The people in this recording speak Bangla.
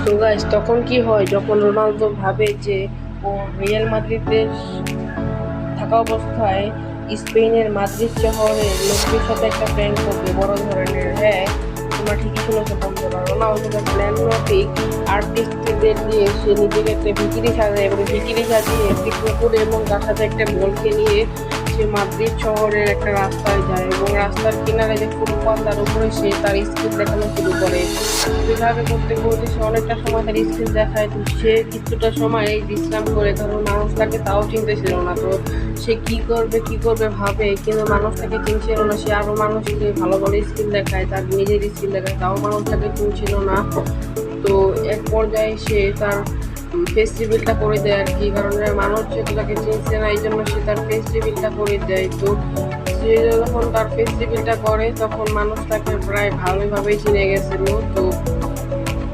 তো গাইস তখন কি হয় যখন রোনালদো ভাবে যে ও রিয়াল মাদ্রিদের থাকা অবস্থায় স্পেনের মাদ্রিদ শহরের লোকদের সাথে একটা প্ল্যান করবে বড় ধরনের। হ্যাঁ, তোমরা ঠিকই শুনেছো বন্ধুরা, রোনালদোর প্ল্যান মাফিক আর্টিস্টদের দিয়ে সে নিজেকে একটা ভিখিরি সাজায় এবং ভিখিরি সাজিয়ে একটি কুকুর এবং তার সাথে একটা বলকে নিয়ে সে মাদ্রিদ শহরের একটা রাস্তায় যায় এবং রাস্তার কিনারে যে ফুটপাত তার উপরে সে তার স্কিল দেখানো শুরু করে। এভাবে করতে করতে সে অনেকটা সময় তার স্কিল দেখায়, তো সে কিছুটা সময় বিশ্রাম করে, কারণ মানুষ তাকে তাও চিনতে ছিল না। তো সে কি করবে ভাবে, কিন্তু মানুষ তাকে চিনছিল না। সে আরো মানুষকে ভালো ভালো স্কিল দেখায়, তার নিজের স্কিল দেখায়, তাও মানুষ তাকে চিনছিল না। তো এক পর্যায়ে সে তার ফেস রিভিলটা করে দেয় আর কি, কারণ মানুষ যেহেতু তাকে চিনছে না এই জন্য সে তার ফেস রিভিলটা করে দেয়। তো সে যখন তার ফেস রিভিলটা করে তখন মানুষ তাকে প্রায় ভালোভাবেই চিনে গেছিল। তো